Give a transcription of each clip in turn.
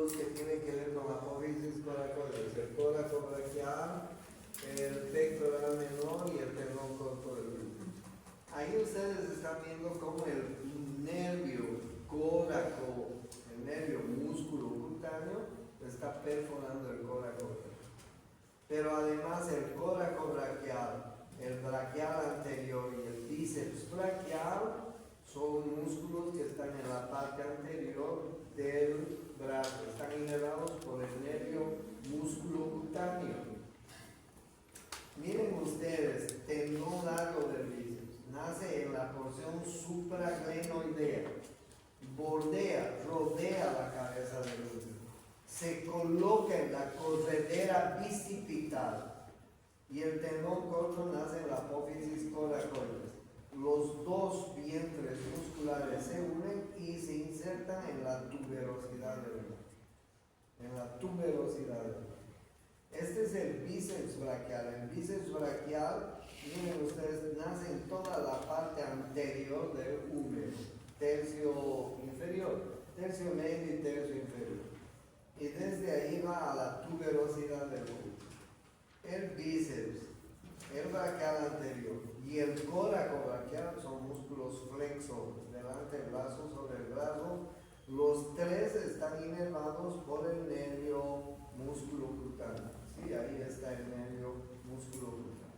que tienen que ver con la apófisis coracoides, el coracobraquial, el pectoral menor y el tendón corto del glúteo. Ahí ustedes están viendo cómo el nervio coraco, el nervio músculo cutáneo, está perforando el coracobraquial. Pero además el coracobraquial, el braquial anterior y el bíceps braquial son músculos que están en la parte anterior del brazo, están inervados por el nervio músculo cutáneo. Miren ustedes, tendón largo del bíceps, nace en la porción supraglenoidea, rodea la cabeza del glúteo, se coloca en la corredera bicipital y el tendón corto nace en la apófisis coracoides. Los dos vientres musculares se unen y se insertan en la tuberosidad del brazo. En la tuberosidad del brazo. Este es el bíceps braquial. El bíceps braquial, miren ustedes, nace en toda la parte anterior del húmero, tercio inferior, tercio medio y tercio inferior. Y desde ahí va a la tuberosidad del húmero. El bíceps, el braquial anterior y el coracobraquial son músculos flexores, delante del brazo, sobre el brazo. Los tres están inervados por el nervio músculo cutáneo. Sí, ahí está el nervio músculo cutáneo.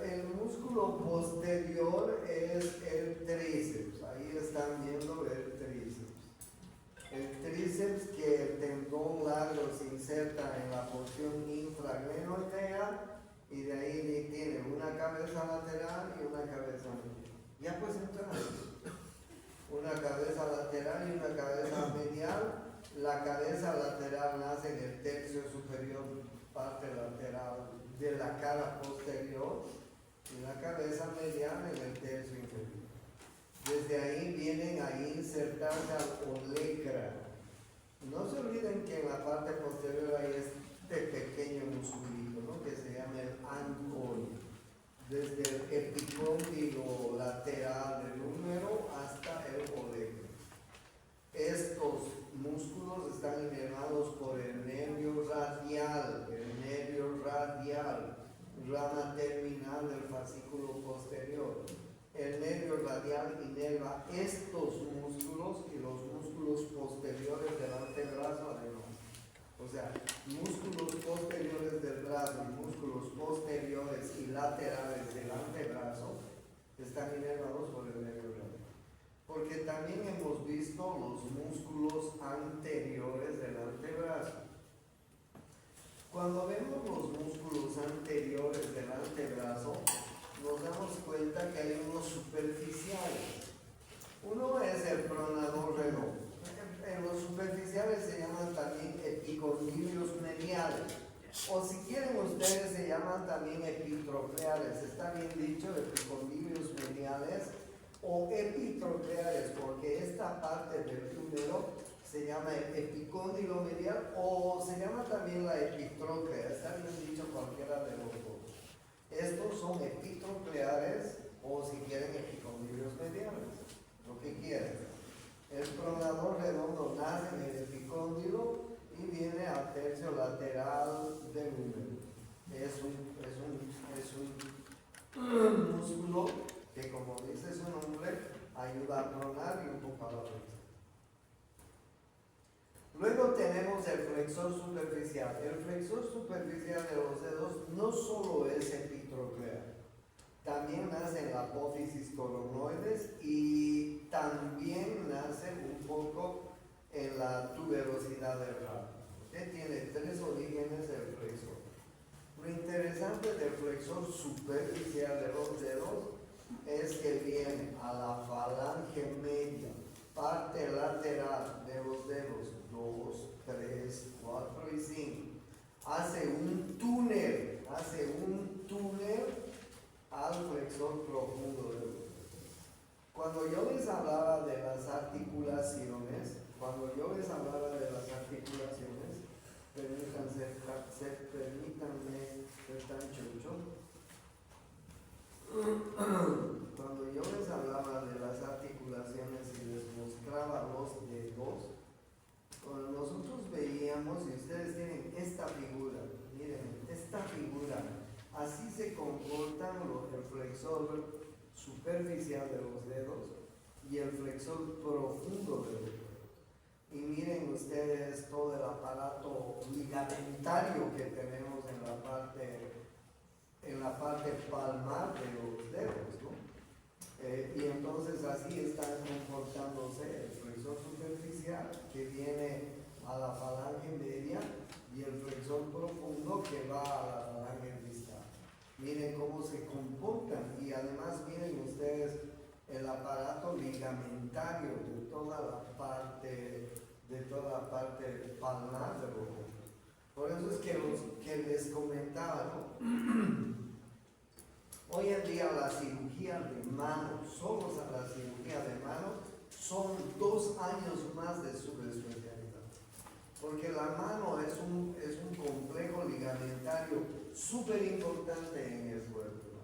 El músculo posterior es el tríceps. Ahí están viendo el tríceps. El tríceps, que el tendón largo se inserta en la porción infraglenoidea y de ahí tiene una cabeza lateral y una cabeza medial. Ya pues entonces, una cabeza lateral y una cabeza medial. La cabeza lateral nace en el tercio superior, parte lateral de la cara posterior, y la cabeza medial en el tercio inferior. Desde ahí vienen a insertarse al olecra. No se olviden que en la parte posterior hay este pequeño musculito, ¿no?, que se llama el ancón. Desde el epicóndilo lateral del húmero hasta el olecra. Estos músculos están inervados por el nervio radial, rama terminal del fascículo posterior. El nervio radial inerva estos músculos y los músculos posteriores del antebrazo además. O sea, músculos posteriores del brazo y músculos posteriores y laterales del antebrazo están inervados por el nervio radial. Porque también hemos visto los músculos anteriores del antebrazo. Cuando vemos los músculos anteriores del antebrazo, nos damos cuenta que hay unos superficiales. Uno es el pronador redondo. En los superficiales se llaman también epicondilios mediales. O si quieren ustedes, se llaman también epitrocleares. Está bien dicho, epicondilios mediales o epitrocleares, porque esta parte del húmero se llama el epicóndilo medial o se llama también la epitroclea. Está bien dicho cualquiera de los dos. Estos son epitrocleares o, si quieren, epicondilios mediales, lo que quieran. El pronador redondo nace en el epicóndilo y viene al tercio lateral del húmero. Es un músculo que, como dice su nombre, ayuda a pronar y un poco a la vuelta. Luego tenemos el flexor superficial. El flexor superficial de los dedos no solo es epitroclear, también nace en la apófisis coronoides y también nace un poco en la tuberosidad del brazo. Tiene tres orígenes el flexor. Lo interesante del flexor superficial de los dedos es que viene a la falange media, parte lateral de los dedos 2, 3, 4 y 5. Hace un túnel al flexor profundo del dedo. Cuando yo les hablaba de las articulaciones, permítanme ser tan chucho. Cuando yo les hablaba de las articulaciones y les mostraba los dedos, superficial de los dedos y el flexor profundo de los dedos. Y miren ustedes todo el aparato ligamentario que tenemos en la parte palmar de los dedos, ¿no? Y entonces así están comportándose el flexor superficial que viene a la falange media y el flexor profundo que va a la falange distal. Miren cómo se comportan y además miren ustedes el aparato ligamentario de toda la parte palmar de los dedos. Por eso es que les comentaba, ¿no? Hoy en día la cirugía de mano, solo la cirugía de mano, son 2 años más de subespecialidad. Porque la mano es un complejo ligamentario súper importante en el cuerpo, ¿no?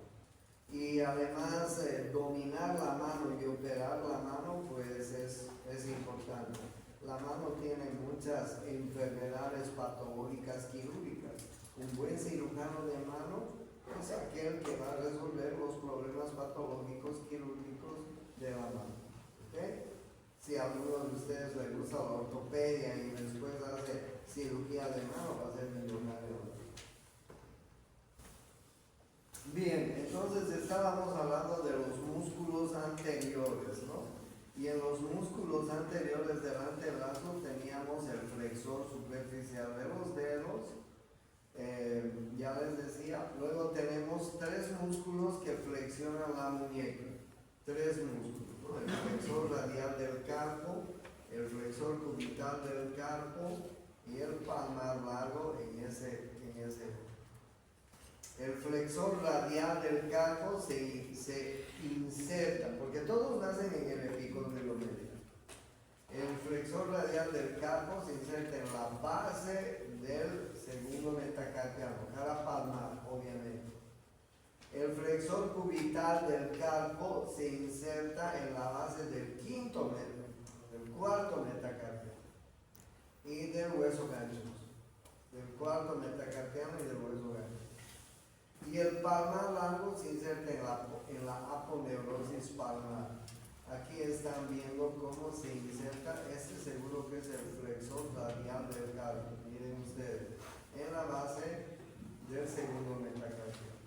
Y además dominar la mano y operar la mano pues es importante. La mano tiene muchas enfermedades patológicas quirúrgicas. Un buen cirujano de mano es aquel que va a resolver los problemas patológicos quirúrgicos de la mano. ¿Okay? Si a alguno de ustedes le gusta la ortopedia y después hace cirugía de mano, va a ser millonario. Bien, entonces estábamos hablando de los músculos anteriores, ¿no? Y en los músculos anteriores del antebrazo teníamos el flexor superficial de los dedos. Ya les decía, luego tenemos 3 músculos que flexionan la muñeca. 3 músculos, ¿no? El flexor radial del carpo, el flexor cubital del carpo y el palmar largo en ese. El flexor radial del carpo se inserta, porque todos nacen en el epicóndilo medio. El flexor radial del carpo se inserta en la base del segundo metacarpiano, cara palmar, obviamente. El flexor cubital del carpo se inserta en la base del cuarto metacarpiano y del hueso gancho. Del cuarto metacarpiano y del hueso gancho. Y el palmar largo se inserta en la aponeurosis palmar. Aquí están viendo cómo se inserta, seguro que es el flexor radial del carpo, miren ustedes, en la base del segundo metacarpiano.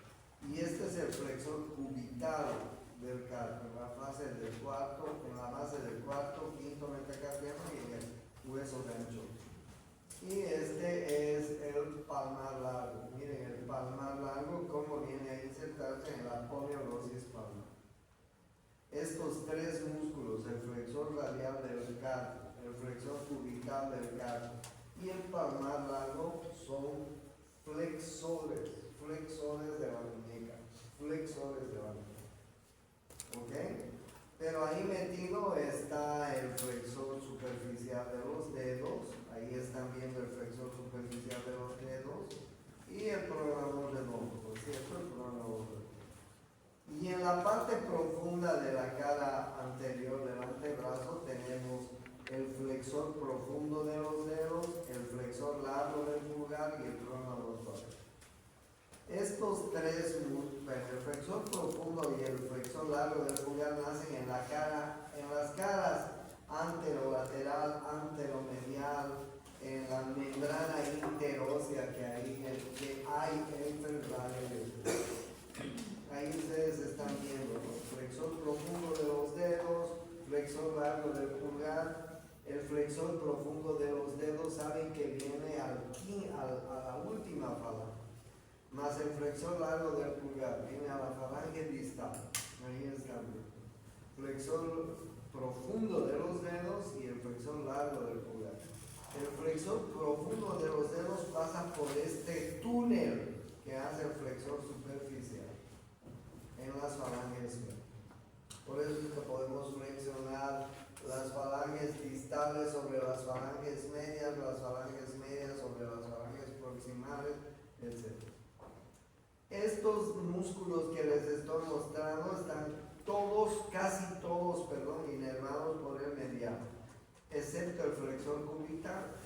Y este es el flexor cubital del carpo, en la base del cuarto, quinto metacarpiano y en el hueso gancho. Y este es el palmar largo. Miren el palmar largo cómo viene a insertarse en la aponeurosis palmar. Estos 3 músculos, el flexor radial del carpo, el flexor cubital del carpo y el palmar largo son flexores de la muñeca, ¿ok? Pero ahí metido está el flexor superficial de los dedos, ahí están viendo el flexor superficial de los dedos y el pronador redondo, ¿cierto? El pronador redondo. Y en la parte profunda de la cara anterior del antebrazo tenemos el flexor profundo de los dedos, el flexor largo del pulgar y el pronador tórax. Estos 3, el flexor profundo y el flexor largo del pulgar nacen en la cara, en las caras anterolateral, anteromedial, en la membrana interósea que hay entre el radio. Ahí ustedes están viendo, ¿no? Flexor profundo de los dedos, flexor largo del pulgar. El flexor profundo de los dedos saben que viene a la última falange, más el flexor largo del pulgar viene a la falange distal. Ahí están. Flexor profundo de los dedos y el flexor largo del pulgar. El flexor profundo de los dedos pasa por este túnel que hace el flexor superficial en las falanges. Por eso es que podemos flexionar las falanges distales sobre las falanges medias sobre las falanges proximales, etc. Estos músculos que les estoy mostrando están casi todos, inervados por el mediano, excepto el flexor cubital.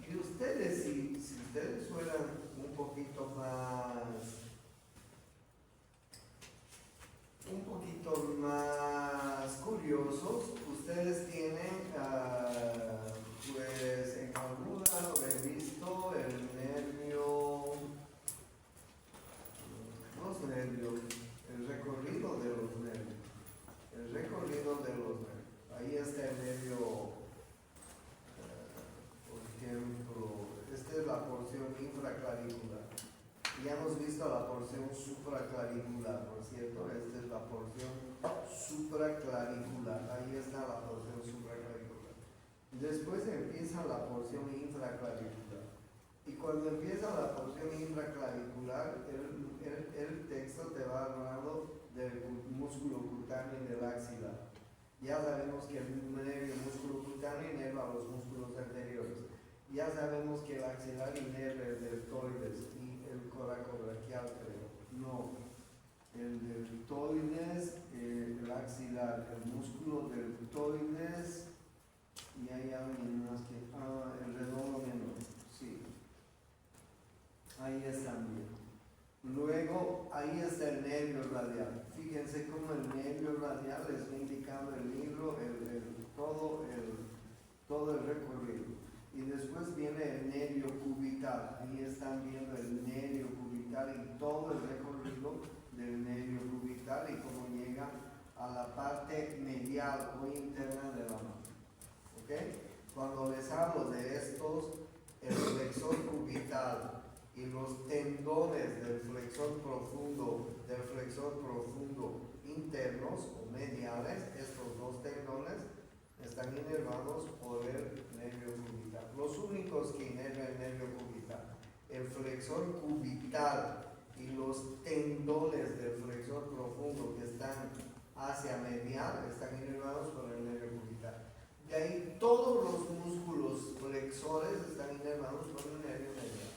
Y ustedes, si ustedes fueran un poquito más ustedes tienen, pues en algún lado he visto el nervio, los nervios, el recorrido de los nervios, el recorrido de los nervios. Ahí está el nervio, por ejemplo, esta es la porción infraclavicular. Ya hemos visto la porción supraclavicular, ¿no es cierto? Esta es la porción supraclavicular. Ahí está la porción supraclavicular. Después empieza la porción infraclavicular. Y cuando empieza la porción infraclavicular, el texto te va hablando del músculo cutáneo y del axilar. Ya sabemos que el nervio músculo cutáneo inerva los músculos anteriores. Ya sabemos que el axilar inerva el deltoides y el coracobraquial, creo. No. El deltoides, el axilar, el músculo deltoides, y hay alguien más que. El redondo menor. Sí. Ahí están bien. Luego, ahí está el nervio radial. Fíjense cómo el nervio radial les va indicando el libro, todo el recorrido. Y después viene el nervio cubital. Ahí están viendo el nervio cubital y todo el recorrido del nervio cubital y cómo llega a la parte medial o interna de la mano. ¿Ok? Cuando les hablo de estos, el flexor cubital y los tendones del flexor profundo internos o mediales, estos dos tendones están inervados por el nervio cubital. Los únicos que inervan el nervio cubital, el flexor cubital y los tendones del flexor profundo que están hacia medial, están inervados por el nervio cubital. De ahí todos los músculos flexores están inervados por el nervio medial.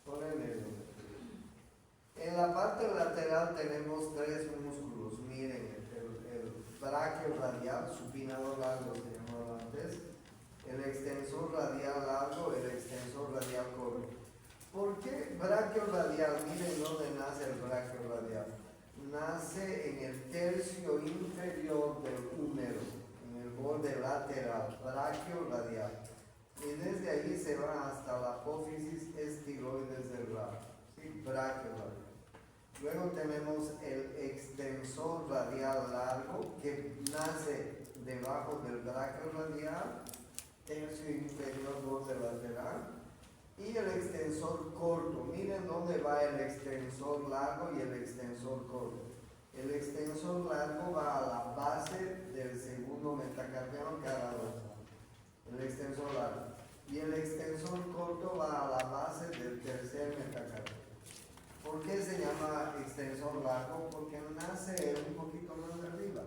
Por el nervio medial. En la parte lateral tenemos tres músculos. Miren, el braquio radial, supinador largo se llamaba antes, el extensor radial largo, el extensor radial corto. ¿Por qué braquio radial? Miren dónde nace el braquio radial. Nace en el tercio inferior del húmero, en el borde lateral, braquio radial. Y desde ahí se va hasta la apófisis estiloides del brazo, ¿sí? Braquio radial. Luego tenemos el extensor radial largo que nace debajo del braquio radial, tercio inferior, borde lateral. Y el extensor corto. Miren dónde va el extensor largo y el extensor corto. El extensor largo va a la base del segundo metacarpiano cada dos. El extensor largo. Y el extensor corto va a la base del tercer metacarpiano. ¿Por qué se llama extensor largo? Porque nace un poquito más arriba.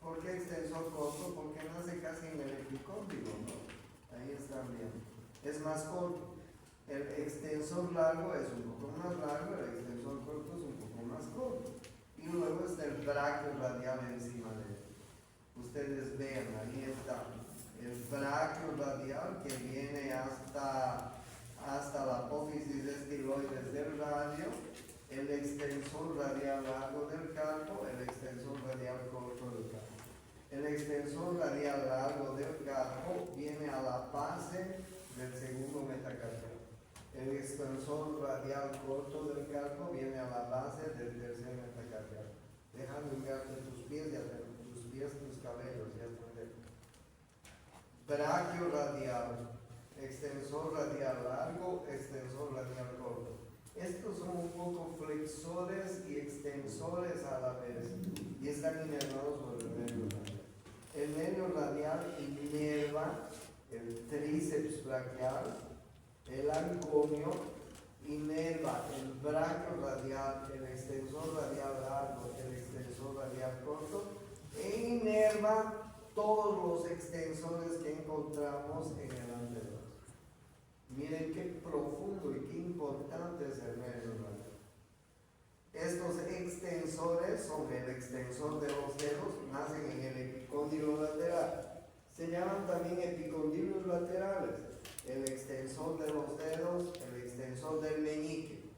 ¿Por qué extensor corto? Porque nace casi en el epicóndilo, ¿no? Ahí están viendo. Es más corto. El extensor largo es un poco más largo, el extensor corto es un poco más corto. Y luego está el braquio radial encima de él. Ustedes vean, ahí está el braquio radial que viene hasta la apófisis estiloides del radio, el extensor radial largo del carpo, el extensor radial corto del carpo. El extensor radial largo del carpo viene a la base del segundo metacarpiano. El extensor radial corto del carpo viene a la base del tercer metacarpiano. Deja de mirarte tus pies, tus cabellos, ya están dentro. Braquio radial, extensor radial largo, extensor radial corto. Estos son un poco flexores y extensores a la vez y están inervados por el nervio radial. El nervio radial inerva el tríceps braquial, el anconio, inerva el braquio radial, el extensor radial largo, el extensor radial corto, e inerva todos los extensores que encontramos en el antebrazo. Miren qué profundo y qué importante es el nervio radial. Estos extensores son el extensor de los dedos, nacen en el epicóndilo lateral. Se llaman también epicóndilos laterales. El extensor de los dedos, el extensor del meñique.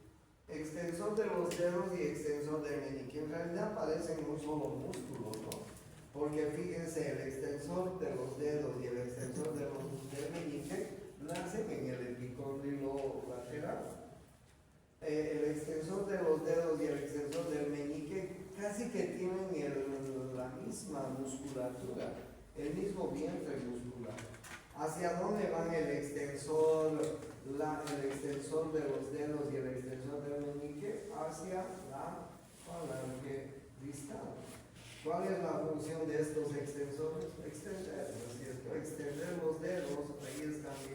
Extensor de los dedos y extensor del meñique. En realidad parecen un solo músculo, ¿no? Porque fíjense, el extensor de los dedos y el extensor del meñique nacen en el epicóndilo lateral. El extensor de los dedos y el extensor del meñique casi que tienen la misma musculatura, el mismo vientre muscular. ¿Hacia dónde van el extensor de los dedos y el extensor del meñique? Hacia la falange distal. ¿Cuál es la función de estos extensores? Extender, ¿no es cierto? Extender los dedos, ahí están bien